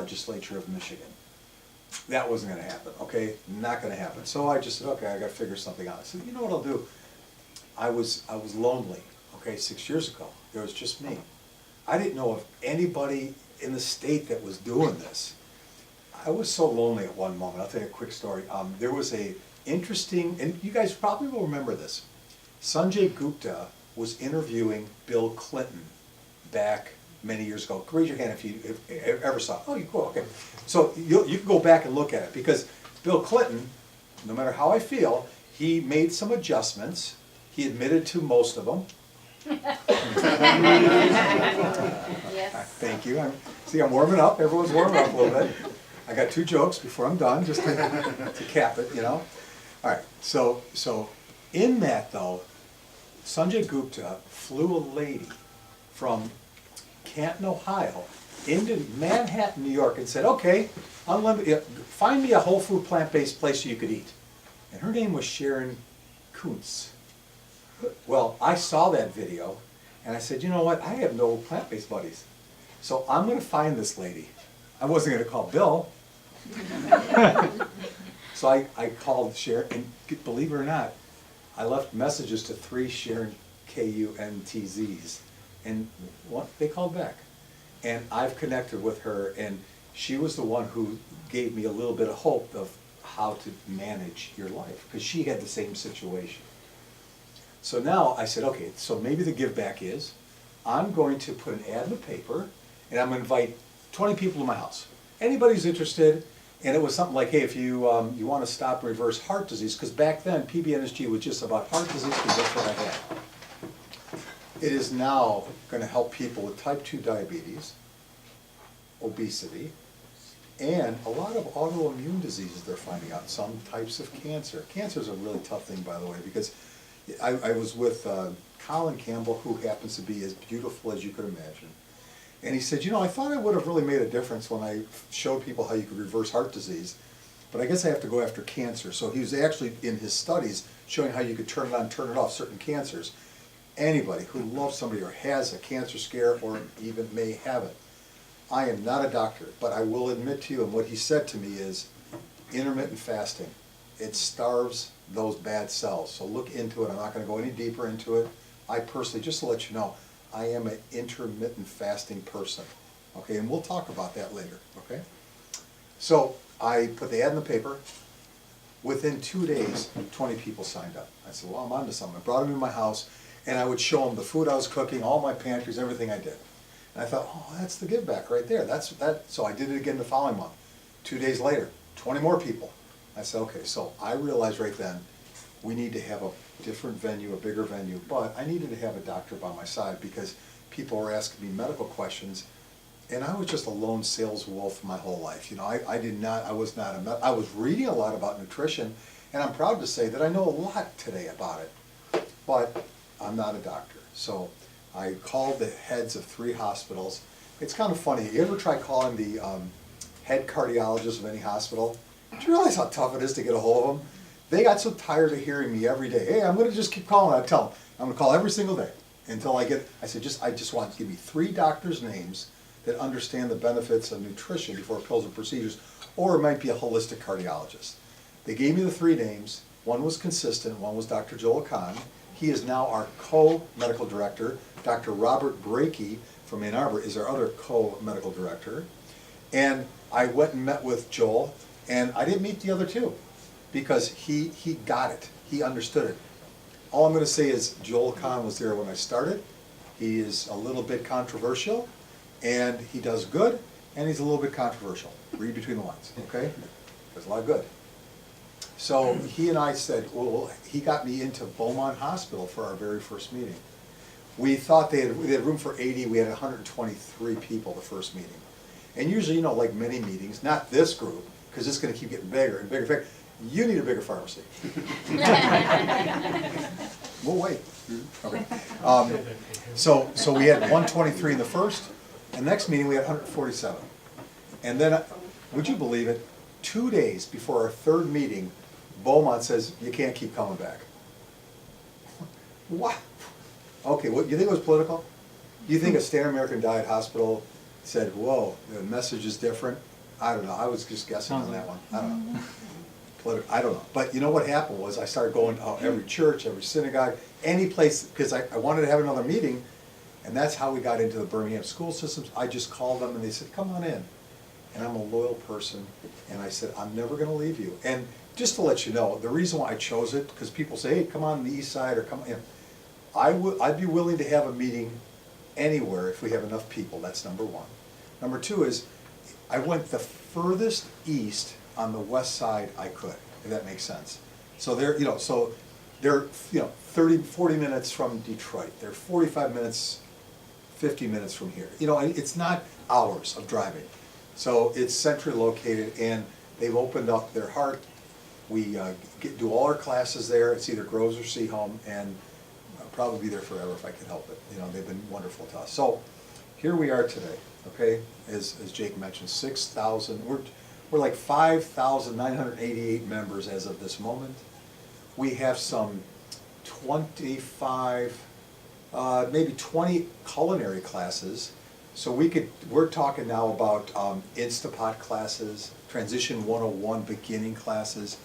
legislature of Michigan. That wasn't going to happen, okay? Not going to happen. So I just said, okay, I got to figure something out. I said, you know what I'll do? I was lonely, okay, 6 years ago. There was just me. I didn't know of anybody in the state that was doing this. I was so lonely at one moment. I'll tell you a quick story. There was a interesting, and you guys probably will remember this. Sanjay Gupta was interviewing Bill Clinton back many years ago. Raise your hand if you ever saw it. Oh, you go, okay. So you can go back and look at it, because Bill Clinton, no matter how I feel, he made some adjustments. He admitted to most of them. Yes. Thank you. See, I'm warming up. Everyone's warming up a little bit. I got 2 jokes before I'm done, just to cap it, you know. All right. So in that though, Sanjay Gupta flew a lady from Canton, Ohio, into Manhattan, New York, and said, "Okay, unlimited. Find me a whole food, plant-based place you could eat." And her name was Sharon Kuntz. Well, I saw that video, and I said, you know what? I have no plant-based buddies, so I'm going to find this lady. I wasn't going to call Bill. So I called Sharon, and believe it or not, I left messages to 3 Sharon Kuntz, and they called back. And I've connected with her, and she was the one who gave me a little bit of hope of how to manage your life, because she had the same situation. So now I said, okay, so maybe the give back is, I'm going to put an ad in the paper, and I'm going to invite 20 people to my house. Anybody who's interested. And it was something like, hey, if you want to stop and reverse heart disease, because back then PBNSG was just about heart disease, because that's what I had. It is now going to help people with type 2 diabetes, obesity, and a lot of autoimmune diseases they're finding out, some types of cancer. Cancer is a really tough thing, by the way, because I was with Colin Campbell, who happens to be as beautiful as you could imagine. And he said, you know, I thought I would have really made a difference when I showed people how you could reverse heart disease, but I guess I have to go after cancer. So he was actually, in his studies, showing how you could turn it on, turn it off, certain cancers. Anybody who loves somebody or has a cancer scare or even may have it. I am not a doctor, but I will admit to you, and what he said to me is, intermittent fasting. It starves those bad cells. So look into it. I'm not going to go any deeper into it. I personally, just to let you know, I am an intermittent fasting person, okay, and we'll talk about that later, okay? So I put the ad in the paper. Within 2 days, 20 people signed up. I said, well, I'm onto something. I brought them in my house, and I would show them the food I was cooking, all my pantries, everything I did. And I thought, oh, that's the give back right there. That's that. So I did it again the following month. 2 days later, 20 more people. I said, okay, so I realized right then, we need to have a different venue, a bigger venue, but I needed to have a doctor by my side because people were asking me medical questions, and I was just a lone sales wolf my whole life. You know, I was reading a lot about nutrition, and I'm proud to say that I know a lot today about it, but I'm not a doctor. So I called the heads of 3 hospitals. It's kind of funny, you ever try calling the head cardiologist of any hospital? Do you realize how tough it is to get a hold of them? They got so tired of hearing me every day. Hey, I'm going to just keep calling. I tell them, I'm going to call every single day until I get, I said, I just want to give me 3 doctors' names that understand the benefits of nutrition before pills and procedures, or it might be a holistic cardiologist. They gave me the 3 names. One was consistent. One was Dr. Joel Kahn. He is now our co-medical director. Dr. Robert Brakey from Ann Arbor is our other co-medical director. And I went and met with Joel, and I didn't meet the other 2. Because he got it. He understood it. All I'm going to say is Joel Kahn was there when I started. He is a little bit controversial, and he does good, and he's a little bit controversial. Read between the lines, okay? There's a lot of good. So he and I said, well, he got me into Beaumont Hospital for our very first meeting. We thought they had room for 80. We had 123 people the first meeting. And usually, you know, like many meetings, not this group, because it's going to keep getting bigger and bigger and bigger. You need a bigger pharmacy. We'll wait. Okay. So we had 123 in the first, and next meeting we had 147. And then, would you believe it, 2 days before our 3rd meeting, Beaumont says, you can't keep coming back. What? Okay, what, you think it was political? You think a Standard American Diet Hospital said, whoa, the message is different? I don't know, I was just guessing on Sounds that like- one, I don't know. I don't know, but you know what happened was I started going to every church, every synagogue, any place, because I wanted to have another meeting, and that's how we got into the Birmingham school systems. I just called them and they said, come on in. And I'm a loyal person, and I said, I'm never gonna leave you. And just to let you know, the reason why I chose it, because people say, hey, come on the east side, or come, you know, I'd be willing to have a meeting anywhere if we have enough people, that's number one. Number two is, I went the furthest east on the west side I could, if that makes sense. So they're, you know, 30, 40 minutes from Detroit, they're 45 minutes, 50 minutes from here. You know, and it's not hours of driving. So it's centrally located, and they've opened up their heart. We do all our classes there. It's either Groves or Seaholm, and I'll probably be there forever if I can help it. You know, they've been wonderful to us. So here we are today, okay? As Jake mentioned, 6,000, we're like 5,988 members as of this moment. We have some 25, maybe 20 culinary classes. So we're talking now about Instapot classes, Transition 101 beginning classes,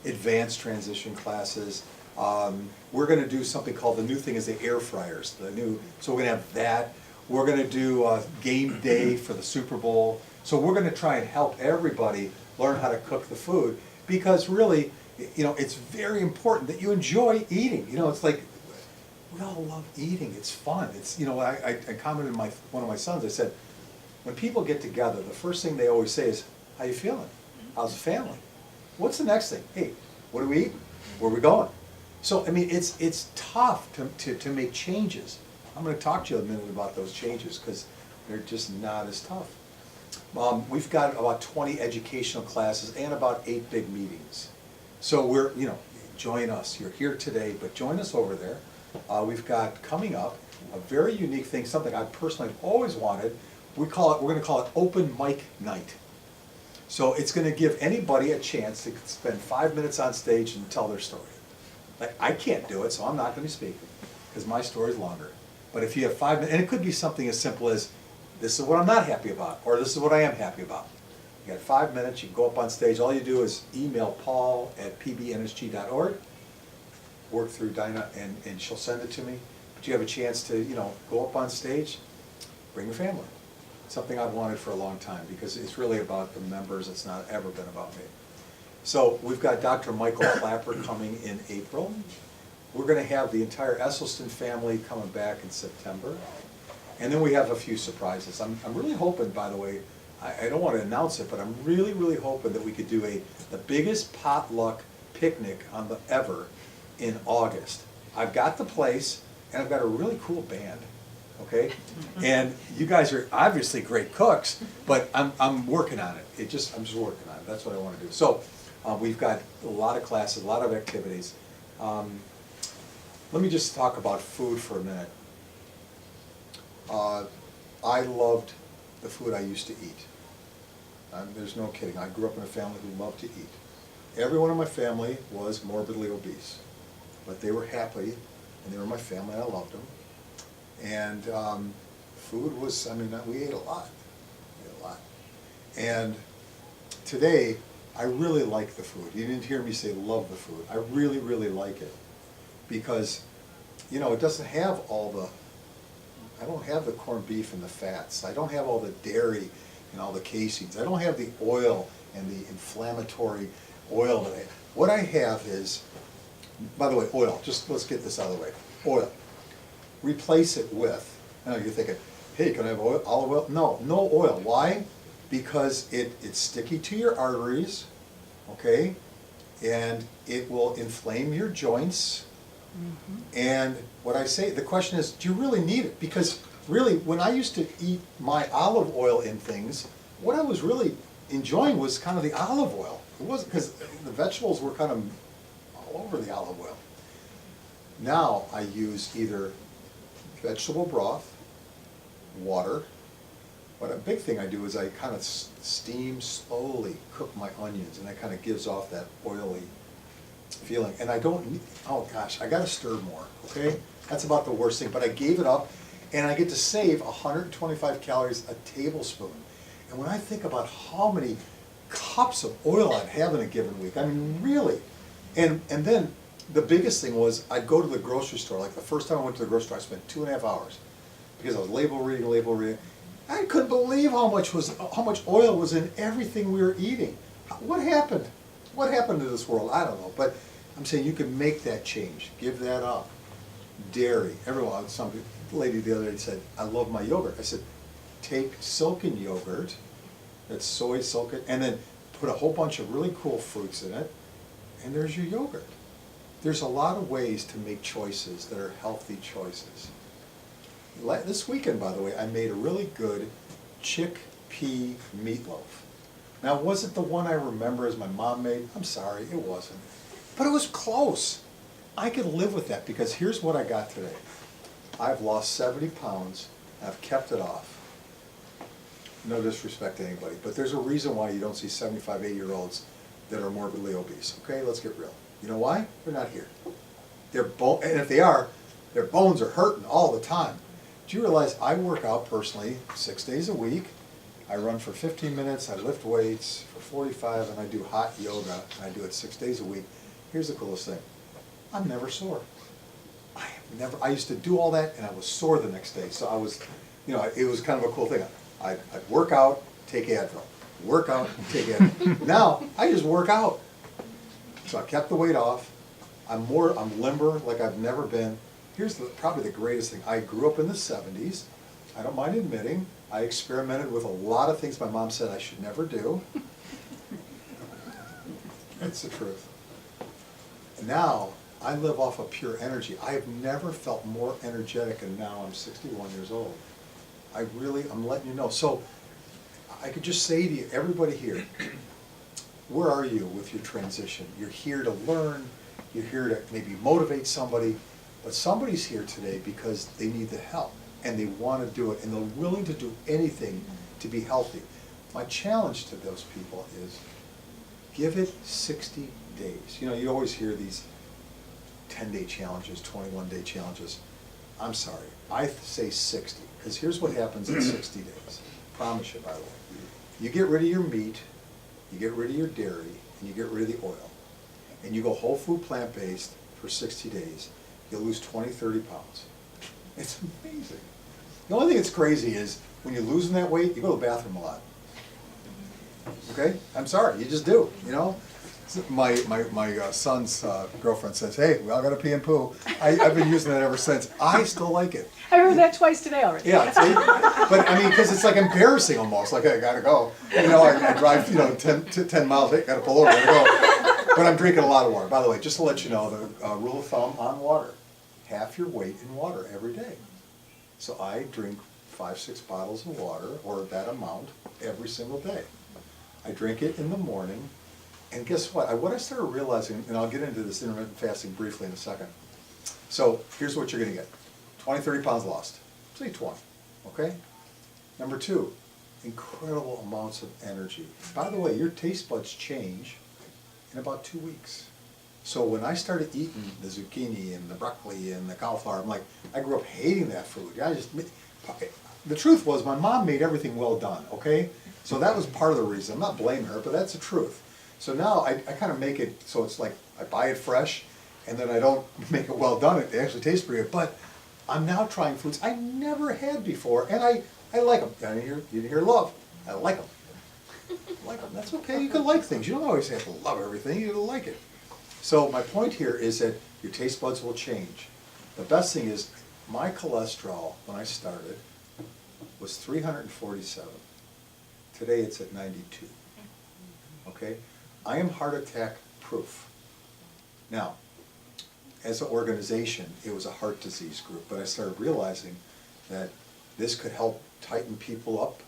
advanced transition classes. We're gonna do something called, the new thing is the air fryers, so we're gonna have that. We're gonna do game day for the Super Bowl. So we're gonna try and help everybody learn how to cook the food, because really, you know, it's very important that you enjoy eating. You know, it's like, we all love eating, it's fun. It's, you know, I commented to one of my sons, I said, when people get together, the first thing they always say is, how you feeling? How's the family? What's the next thing? Hey, what do we eat? Where are we going? So, I mean, it's tough to make changes. I'm gonna talk to you a minute about those changes, because they're just not as tough. We've got about 20 educational classes and about 8 big meetings. So we're, you know, join us. You're here today, but join us over there. We've got coming up a very unique thing, something I personally have always wanted. We're gonna call it Open Mic Night. So it's gonna give anybody a chance to spend 5 minutes on stage and tell their story. Like, I can't do it, so I'm not gonna speak, because my story's longer. But if you have 5 minutes, and it could be something as simple as, this is what I'm not happy about, or this is what I am happy about. You got 5 minutes, you can go up on stage, all you do is email paul@pbnsg.org, work through Dinah, and she'll send it to me. But you have a chance to, you know, go up on stage, bring your family. Something I've wanted for a long time, because it's really about the members, it's not ever been about me. So we've got Dr. Michael Clapper coming in April. We're gonna have the entire Esselstyn family coming back in September. And then we have a few surprises. I'm really hoping, by the way, I don't want to announce it, but I'm really, really hoping that we could do the biggest potluck picnic ever in August. I've got the place, and I've got a really cool band, okay? And you guys are obviously great cooks, but I'm working on it. I'm just working on it. That's what I want to do. So we've got a lot of classes, a lot of activities. Let me just talk about food for a minute. I loved the food I used to eat. There's no kidding. I grew up in a family who loved to eat. Everyone in my family was morbidly obese, but they were happy, and they were my family, and I loved them. And food was, I mean, we ate a lot. We ate a lot. And today, I really like the food. You didn't hear me say love the food. I really, really like it. Because, you know, it doesn't have I don't have the corned beef and the fats. I don't have all the dairy and all the casings. I don't have the oil and the inflammatory oil. What I have is, by the way, oil. Just let's get this out of the way. Oil. Replace it with, now you're thinking, hey, can I have oil, olive oil? No, no oil. Why? Because it's sticky to your arteries, okay? And it will inflame your joints. And what I say, the question is, do you really need it? Because really, when I used to eat my olive oil in things, what I was really enjoying was kind of the olive oil. It wasn't, because the vegetables were kind of all over the olive oil. Now I use either vegetable broth, water, but a big thing I do is I kind of steam slowly, cook my onions, and that kind of gives off that oily feeling. And I don't need, oh gosh, I gotta stir more, okay? That's about the worst thing, but I gave it up, and I get to save 125 calories a tablespoon. And when I think about how many cups of oil I'd have in a given week, I mean, really. And then the biggest thing was I'd go to the grocery store. Like the first time I went to the grocery store, I spent 2.5 hours because I was label reading. I couldn't believe how much oil was in everything we were eating. What happened? What happened to this world? I don't know. But I'm saying you can make that change. Give that up. Dairy. Everyone, some lady the other day said, I love my yogurt. I said, take silken yogurt, that's soy silken, and then put a whole bunch of really cool fruits in it, and there's your yogurt. There's a lot of ways to make choices that are healthy choices. This weekend, by the way, I made a really good chickpea meatloaf. Now, was it the one I remember as my mom made? I'm sorry, it wasn't. But it was close. I could live with that because here's what I got today. I've lost 70 pounds, I've kept it off. No disrespect to anybody, but there's a reason why you don't see 75, 80-year-olds that are morbidly obese, okay? Let's get real. You know why? They're not here. And if they are, their bones are hurting all the time. Do you realize I work out personally 6 days a week? I run for 15 minutes, I lift weights for 45, and I do hot yoga, and I do it 6 days a week. Here's the coolest thing. I'm never sore. I used to do all that, and I was sore the next day. So I was, it was kind of a cool thing. I'd work out, take Advil. Work out, take Advil. Now, I just work out. So I kept the weight off. I'm limber like I've never been. Here's probably the greatest thing. I grew up in the 70s. I don't mind admitting, I experimented with a lot of things my mom said I should never do. It's the truth. And now, I live off of pure energy. I have never felt more energetic, and now I'm 61 years old. I'm letting you know. So, I could just say to you, everybody here, where are you with your transition? You're here to learn, you're here to maybe motivate somebody, but somebody's here today because they need the help, and they want to do it, and they're willing to do anything to be healthy. My challenge to those people is, give it 60 days. You always hear these 10-day challenges, 21-day challenges. I'm sorry, I say 60, because here's what happens in 60 days. Promise you, by the way. You get rid of your meat, you get rid of your dairy, and you get rid of the oil. And you go whole food plant-based for 60 days, you'll lose 20, 30 pounds. It's amazing. The only thing that's crazy is when you're losing that weight, you go to the bathroom a lot. Okay? I'm sorry, you just do, My son's girlfriend says, hey, we all got to pee and poo. I've been using that ever since. I still like it. I heard that twice today already. Yeah, see? But I mean, because it's like embarrassing almost, like I gotta go. I drive, 10 miles, hey, gotta pull over, gotta go. But I'm drinking a lot of water. By the way, just to let you know, the rule of thumb on water, half your weight in water every day. So I drink 5, 6 bottles of water, or that amount, every single day. I drink it in the morning. And guess what? What I started realizing, and I'll get into this intermittent fasting briefly in a second. So here's what you're going to get. 20, 30 pounds lost. Say 20, okay? Number 2, incredible amounts of energy. By the way, your taste buds change in about 2 weeks. So when I started eating the zucchini and the broccoli and the cauliflower, I'm like, I grew up hating that food. The truth was my mom made everything well done, okay? So that was part of the reason. I'm not blaming her, but that's the truth. So now I kind of make it so it's like I buy it fresh, and then I don't make it well done. It actually tastes pretty good. But I'm now trying foods I never had before, and I like them. You didn't hear love. I like them. I like them. That's okay. You can like things. You don't always have to love everything. You can like it. So my point here is that your taste buds will change. The best thing is my cholesterol, when I started, was 347. Today it's at 92. Okay? I am heart attack proof. Now, as an organization, it was a heart disease group, but I started realizing that this could help tighten people up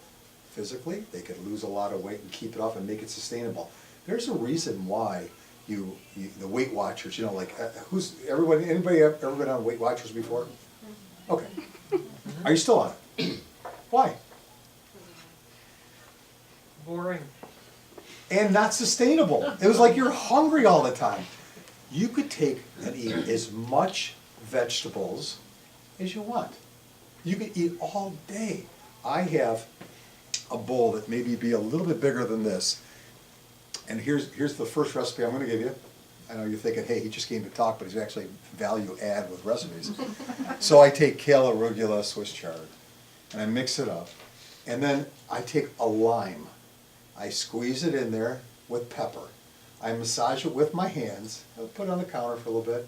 physically. They could lose a lot of weight and keep it off and make it sustainable. There's a reason why the Weight Watchers, anybody ever been on Weight Watchers before? Okay. Are you still on it? Why? Boring. And not sustainable. It was like you're hungry all the time. You could take and eat as much vegetables as you want. You could eat all day. I have a bowl that maybe be a little bit bigger than this. And here's the first recipe I'm gonna give you. I know you're thinking, hey, he just came to talk, but he's actually value add with recipes. So I take kale, arugula, Swiss chard, and I mix it up. And then I take a lime. I squeeze it in there with pepper. I massage it with my hands. I'll put it on the counter for a little bit.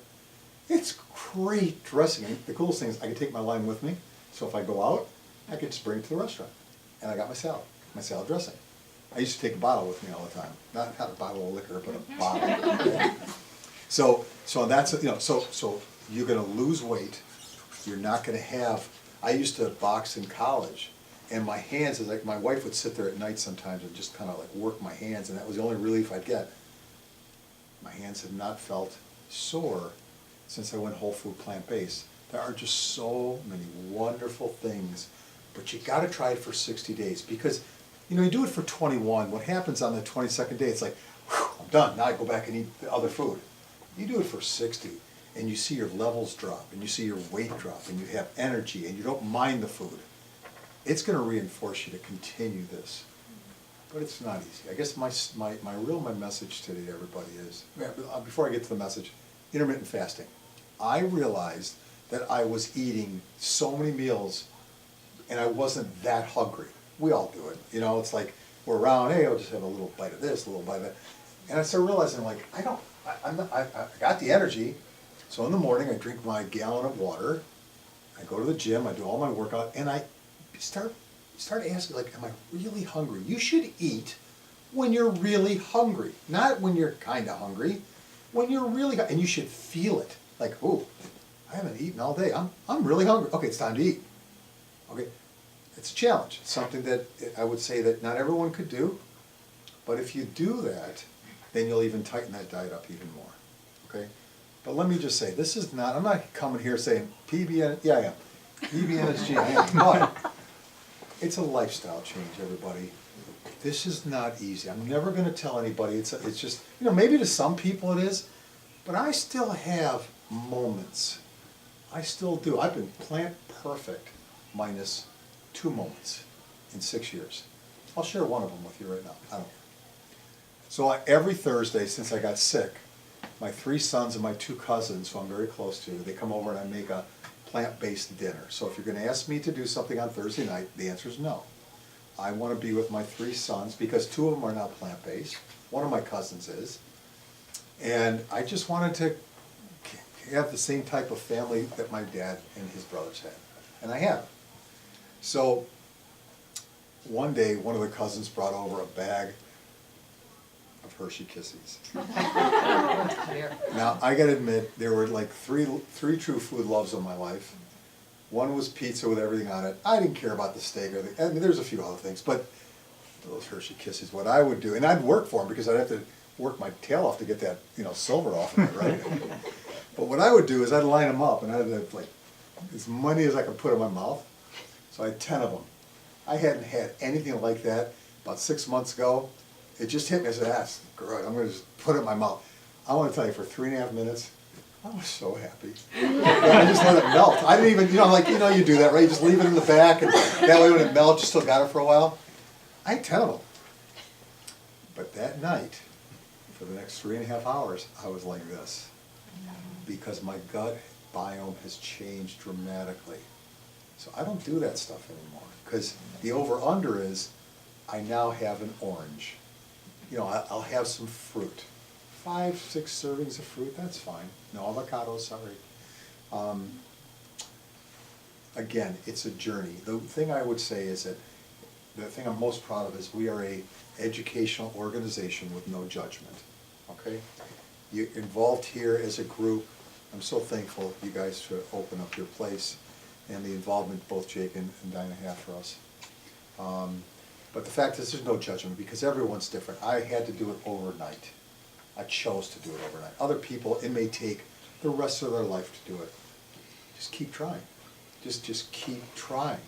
It's great dressing. And the coolest thing is I can take my lime with me. So if I go out, I can just bring it to the restaurant. And I got my salad dressing. I used to take a bottle with me all the time. Not a bottle of liquor, but a bottle. So that's, so you're gonna lose weight. You're not gonna have, I used to box in college, and my hands, is like, my wife would sit there at night sometimes and just kind of like work my hands, and that was the only relief I'd get. My hands have not felt sore since I went whole food plant-based. There are just so many wonderful things, but you gotta try it for 60 days, because you do it for 21, what happens on the 22nd day, it's like, whew, I'm done, now I go back and eat the other food. You do it for 60, and you see your levels drop, and you see your weight drop, and you have energy, and you don't mind the food. It's gonna reinforce you to continue this. But it's not easy. I guess my message today to everybody is, before I get to the message, intermittent fasting. I realized that I was eating so many meals, and I wasn't that hungry. We all do it, it's like, we're around, hey, I'll just have a little bite of this, a little bite of that. And I started realizing, like, I got the energy, so in the morning I drink my gallon of water, I go to the gym, I do all my workout, and I start asking, like, am I really hungry? You should eat when you're really hungry, not when you're kinda hungry, when you're really, and you should feel it, like, ooh, I haven't eaten all day, I'm really hungry, okay, it's time to eat. Okay, it's a challenge, it's something that I would say that not everyone could do, but if you do that, then you'll even tighten that diet up even more, okay? But let me just say, this is not, I'm not coming here saying PBNSG, I am, but it's a lifestyle change, everybody. This is not easy. I'm never gonna tell anybody, it's just, maybe to some people it is, but I still have moments. I still do. I've been plant perfect minus 2 moments in 6 years. I'll share one of them with you right now. I don't. So every Thursday since I got sick, my 3 sons and my 2 cousins, who I'm very close to, they come over and I make a plant-based dinner. So if you're gonna ask me to do something on Thursday night, the answer is no. I wanna be with my 3 sons, because 2 of them are now plant-based, one of my cousins is, and I just wanted to have the same type of family that my dad and his brothers had, and I have. So one day, one of the cousins brought over a bag of Hershey Kisses. Now, I gotta admit, there were like three true food loves in my life. One was pizza with everything on it. I didn't care about the steak or I mean, there's a few other things, but those Hershey Kisses, what I would do, and I'd work for them because I'd have to work my tail off to get that, silver off of it, right? But what I would do is I'd line them up and I'd have like as many as I could put in my mouth. So I had 10 of them. I hadn't had anything like that about 6 months ago. It just hit me. I said, that's good. I'm going to just put it in my mouth. I want to tell you, for 3.5 minutes, I was so happy. I just let it melt. I didn't even, you do that, right? You just leave it in the back, and that way when it melts, you still got it for a while. I had 10 of them. But that night, for the next 3.5 hours, I was like this. Because my gut biome has changed dramatically. So I don't do that stuff anymore. Because the over-under is, I now have an orange. I'll have some fruit. 5, 6 servings of fruit, that's fine. No avocados, sorry. Again, it's a journey. The thing I would say is that, the thing I'm most proud of is we are a educational organization with no judgment, okay? You're involved here as a group. I'm so thankful you guys to open up your place and the involvement both Jake and Dinah have for us. But the fact is, there's no judgment because everyone's different. I had to do it overnight. I chose to do it overnight. Other people, it may take the rest of their life to do it. Just keep trying. Just keep trying.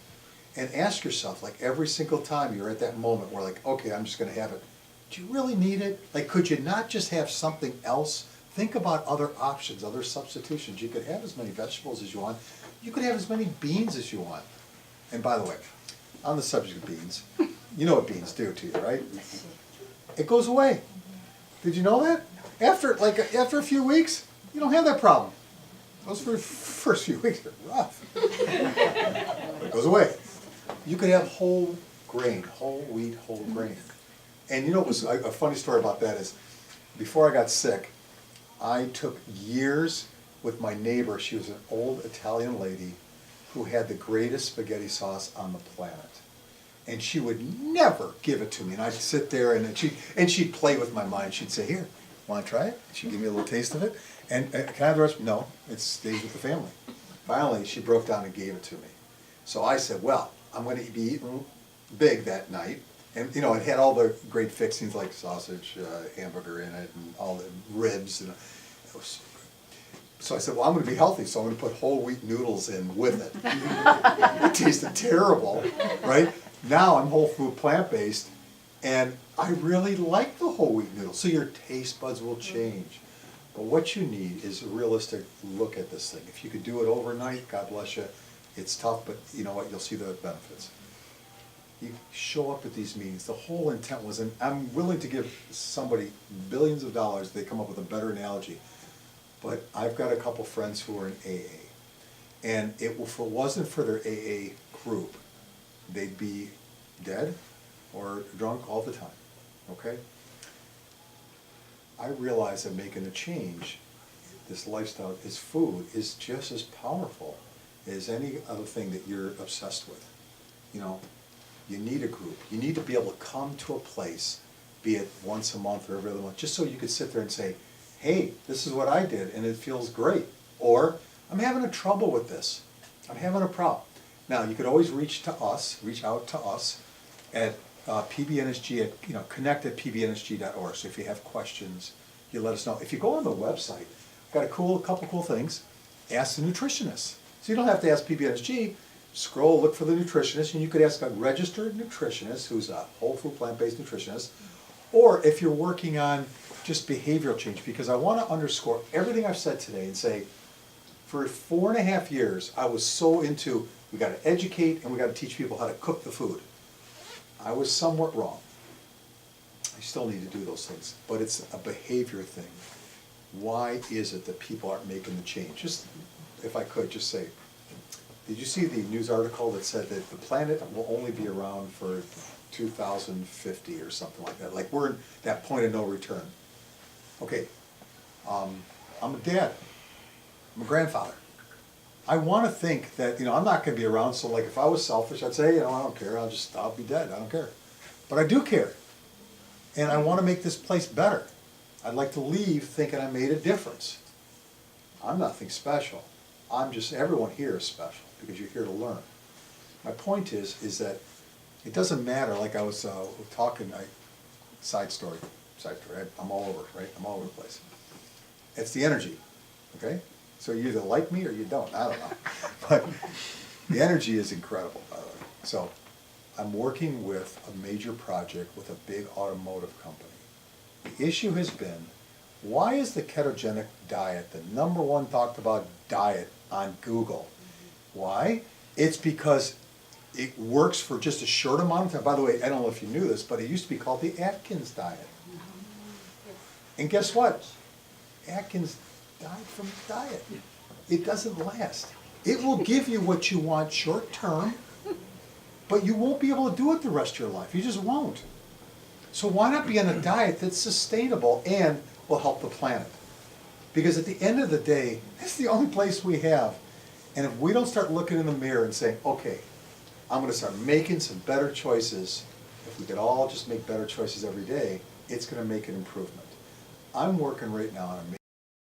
And ask yourself, like every single time you're at that moment where like, okay, I'm just gonna have it. Do you really need it? Like, could you not just have something else? Think about other options, other substitutions. You could have as many vegetables as you want. You could have as many beans as you want. And by the way, on the subject of beans, you know what beans do to you, right? It goes away. Did you know that? After a few weeks, you don't have that problem. Those first few weeks are rough. It goes away. You could have whole grain, whole wheat, whole grain. And you know what was a funny story about that is, before I got sick, I took years with my neighbor. She was an old Italian lady who had the greatest spaghetti sauce on the planet. And she would never give it to me. And I'd sit there and she'd play with my mind. She'd say, here, want to try it? She'd give me a little taste of it. And can I have the rest? No, it stays with the family. Finally, she broke down and gave it to me. So I said, well, I'm going to be eating big that night. And you know, it had all the great fixings like sausage, hamburger in it, and all the ribs. And it was so I said, well, I'm going to be healthy, so I'm going to put whole wheat noodles in with it. It tasted terrible, right? Now I'm whole food plant-based, and I really like the whole wheat noodles. So your taste buds will change. But what you need is a realistic look at this thing. If you could do it overnight, God bless you. It's tough, but you know what? You'll see the benefits. You show up at these meetings. The whole intent was, and I'm willing to give somebody billions of dollars, they come up with a better analogy. But I've got a couple friends who are in AA. And if it wasn't for their AA group, they'd be dead or drunk all the time, okay? I realize that making a change, this lifestyle, is food, is just as powerful as any other thing that you're obsessed with. You know, you need a group. You need to be able to come to a place, be it once a month or every other month, just so you could sit there and say, hey, this is what I did and it feels great. Or, I'm having a trouble with this. I'm having a problem. Now, you could always reach out to us at PBNSG, connect at pbnsg.org. So if you have questions, you let us know. If you go on the website, got a couple cool things. Ask the nutritionist. So you don't have to ask PBNSG. Scroll, look for the nutritionist, and you could ask a registered nutritionist who's a whole food plant-based nutritionist. Or if you're working on just behavioral change, because I want to underscore everything I've said today and say, for 4.5 years, I was so into, we got to educate and we got to teach people how to cook the food. I was somewhat wrong. I still need to do those things, but it's a behavior thing. Why is it that people aren't making the change? Just, if I could, just say, did you see the news article that said that the planet will only be around for 2050 or something like that? Like we're in that point of no return. Okay, I'm a dad. I'm a grandfather. I want to think that, I'm not going to be around, so like if I was selfish, I'd say, I don't care, I'll be dead, I don't care. But I do care. And I want to make this place better. I'd like to leave thinking I made a difference. I'm nothing special. Everyone here is special because you're here to learn. My point is that it doesn't matter, like I was talking, side story, I'm all over, right? I'm all over the place. It's the energy, okay? So you either like me or you don't, I don't know. But the energy is incredible, by the way. So I'm working with a major project with a big automotive company. The issue has been, why is the ketogenic diet the #1 talked about diet on Google? Why? It's because it works for just a short amount of time. By the way, I don't know if you knew this, but it used to be called the Atkins diet. And guess what? Atkins died from diet. It doesn't last. It will give you what you want short term, but you won't be able to do it the rest of your life. You just won't. So why not be on a diet that's sustainable and will help the planet? Because at the end of the day, it's the only place we have. And if we don't start looking in the mirror and saying, okay, I'm going to start making some better choices, if we could all just make better choices every day, it's going to make an improvement. I'm working right now on a